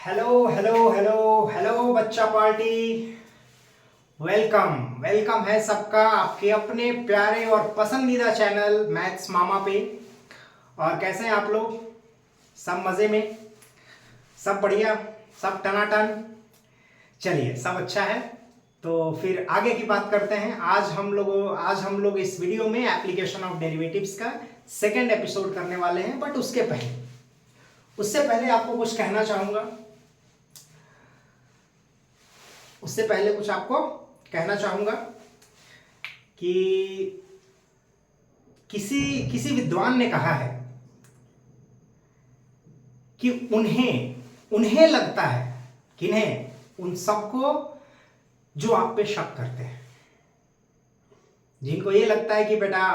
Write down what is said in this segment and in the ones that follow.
Hello hello hello hello बच्चा party. Welcome welcome है सबका आपके अपने प्यारे और पसंदीदा चैनल मैथ्स मामा पे। और कैसे हैं आप लोग? सब मज़े में, सब बढ़िया, सब टनाटन। चलिए, सब अच्छा है। तो फिर आगे की बात करते हैं। आज हम लोग इस वीडियो में एप्लीकेशन ऑफ डेरिवेटिव्स का सेकेंड एपिसोड करने वाले हैं। बट उससे पहले आपको कुछ कहना चाहूँगा। कुछ आपको कहना चाहूंगा कि किसी विद्वान ने कहा है कि उन्हें लगता है, किन्हें? उन सबको जो आप पे शक करते हैं, जिनको ये लगता है कि बेटा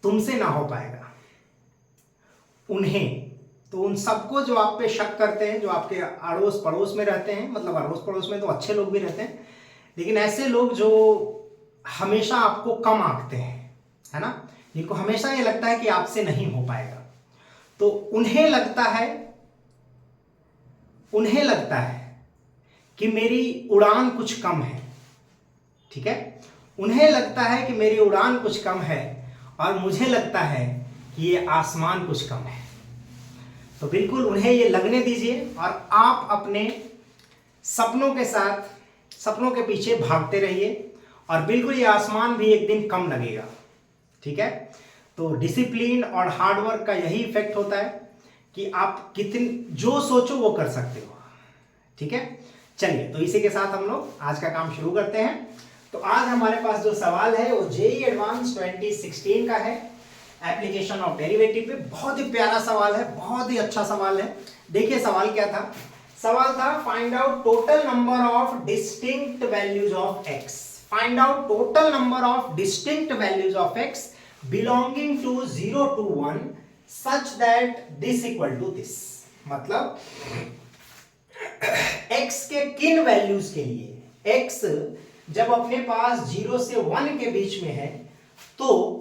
तुमसे ना हो पाएगा, उन सबको जो आप पे शक करते हैं, जो आपके अड़ोस पड़ोस में रहते हैं, मतलब अड़ोस पड़ोस में तो अच्छे लोग भी रहते हैं, लेकिन ऐसे लोग जो हमेशा आपको कम आंकते हैं, है ना, जिनको हमेशा ये लगता है कि आपसे नहीं हो पाएगा, तो उन्हें लगता है कि मेरी उड़ान कुछ कम है। ठीक है, उन्हें लगता है कि मेरी उड़ान कुछ कम है और मुझे लगता है कि ये आसमान कुछ कम है। तो बिल्कुल उन्हें ये लगने दीजिए और आप अपने सपनों के पीछे भागते रहिए और बिल्कुल ये आसमान भी एक दिन कम लगेगा। ठीक है, तो डिसिप्लिन और हार्डवर्क का यही इफेक्ट होता है कि आप जो सोचो वो कर सकते हो। ठीक है, चलिए, तो इसी के साथ हम लोग आज का काम शुरू करते हैं। तो आज हमारे पास जो सवाल है वो जेईई एडवांस 2016 का है, एप्लीकेशन ऑफ डेरिवेटिव पे। बहुत ही प्यारा सवाल है, बहुत ही अच्छा सवाल है। देखिए सवाल क्या था। सवाल था find out total number of distinct values of x. Find out total number of distinct values of x belonging to 0 to 1 such that this equal to this. मतलब x के किन वैल्यूज के लिए, x जब अपने पास 0 से 1 के बीच में है तो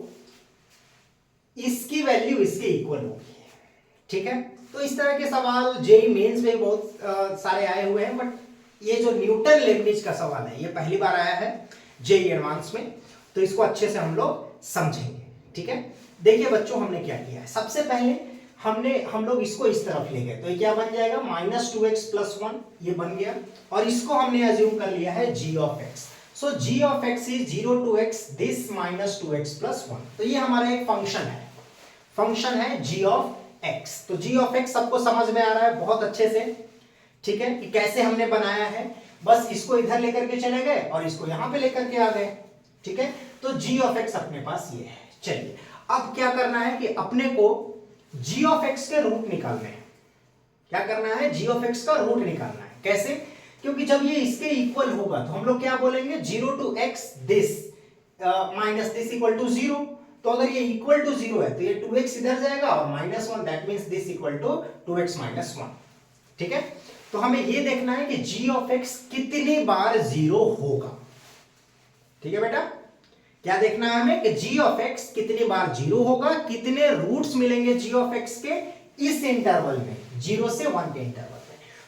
इसकी वैल्यू इसके इक्वल होगी। ठीक है, तो इस तरह के सवाल जेईई मेंस में बहुत सारे आए हुए हैं, बट ये जो न्यूटन लेबनिज का सवाल है ये पहली बार आया है जेईई एडवांस में, तो इसको अच्छे से हम लोग समझेंगे। ठीक है, देखिए बच्चों, हमने क्या किया है। सबसे पहले हम लोग इसको इस तरफ ले गए, तो ये क्या बन जाएगा, -2x + 1 ये बन गया। और इसको हमने अज्यूम कर लिया है g of x। So g of x is 0 to x this -2x + 1। तो ये हमारा एक फंक्शन है g of x। तो g of x सबको समझ में आ रहा है बहुत अच्छे से। ठीक है, कि कैसे हमने बनाया है। बस इसको इधर लेकर के चले गए और इसको यहां पे लेकर के आ गए। ठीक है, तो g of x अपने पास ये है। चलिए, अब क्या करना है कि अपने को g of x के रूट निकालने हैं। क्या करना है, g of x का रूट निकालना है। कैसे? क्योंकि जब ये इसके इक्वल होगा तो हम लोग क्या बोलेंगे, 0 to x this minus this equal to 0। तो अगर ये इक्वल टू 0 है तो ये 2x इधर जाएगा और -1, that means this equal to 2x - 1। ठीक है, तो हमें ये देखना है कि g of x कितनी बार 0 होगा। ठीक है बेटा, क्या देखना है हमें कि g of x कितनी बार 0 होगा, कितने रूट्स मिलेंगे g of x के इस इंटरवल में, 0 से 1 के इंटरवल में।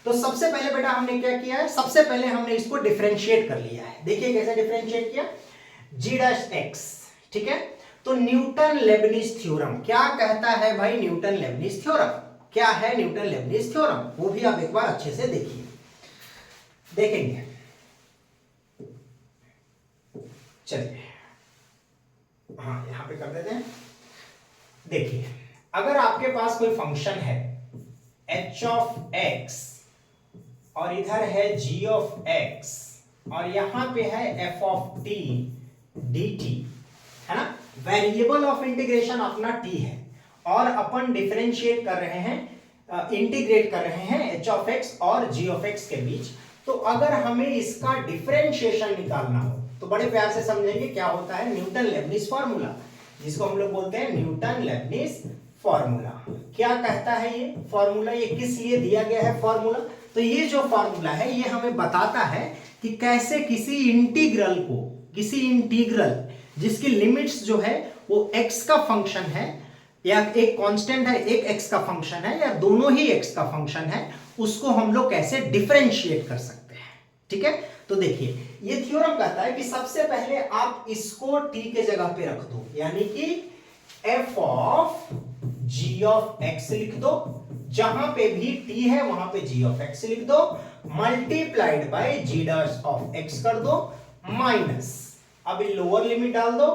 तो सबसे पहले बेटा हमने क्या किया है, सबसे पहले हमने इसको डिफरेंशिएट कर लिया है। देखिए कैसे डिफरेंशिएट किया, g'(x). ठीक है, तो न्यूटन लेबनिज थ्योरम क्या कहता है भाई, न्यूटन लेबनिज थ्योरम क्या है, न्यूटन लेबनिज थ्योरम वो भी आप एक बार अच्छे से देखेंगे। चलिए, हाँ यहां पे कर देते हैं। देखिए, अगर आपके पास कोई फंक्शन है h of x और इधर है g of x और यहां पे है f of t dt, है ना, वेरिएबल ऑफ इंटीग्रेशन अपना t है और अपन डिफरेंशिएट कर रहे हैं, इंटीग्रेट कर रहे हैं h of x और g of x के बीच। तो अगर हमें इसका डिफरेंशिएशन निकालना हो तो बड़े प्यार से समझेंगे क्या होता है, न्यूटन लेबनिज फार्मूला, जिसको हम लोग बोलते हैं न्यूटन लेबनिज फार्मूला। क्या कहता है ये फार्मूला, ये किस लिए दिया गया है फार्मूला? तो ये जो फार्मूला है ये हमें बताता है कि कैसे किसी इंटीग्रल जिसकी लिमिट्स जो है वो x का फंक्शन है, या एक कांस्टेंट है, एक x का फंक्शन है, या दोनों ही x का फंक्शन है, उसको हम लोग कैसे डिफरेंशिएट कर सकते हैं। ठीक है, तो देखिए ये थ्योरम कहता है कि सबसे पहले आप इसको t के जगह पे रख दो, यानी कि f of g of x लिख दो, जहां पे भी t है वहां पे g ऑफ x लिख दो, multiplied by g dash of x कर दो, माइनस अब लोअर लिमिट डाल दो,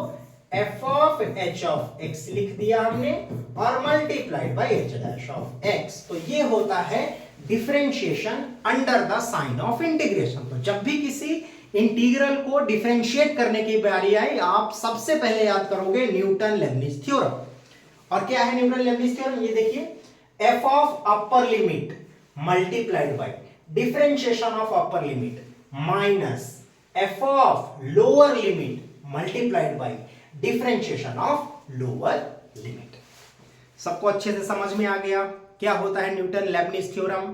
f of h of x लिख दिया हमने, और multiplied by h dash of x। तो ये होता है differentiation under the sign of integration. तो जब भी किसी इंटीग्रल को डिफरेंशिएट करने की बारी आई, आप सबसे पहले याद करोगे न्यूटन लेबनिज थ्योरम। और क्या है न्यूटन लेबनिज थ्योरम, ये देखिए f of upper limit multiplied by differentiation of upper limit minus f of lower limit multiplied by differentiation of lower limit. सबको अच्छे से समझ में आ गया क्या होता है न्यूटन लेबनिज थ्योरम।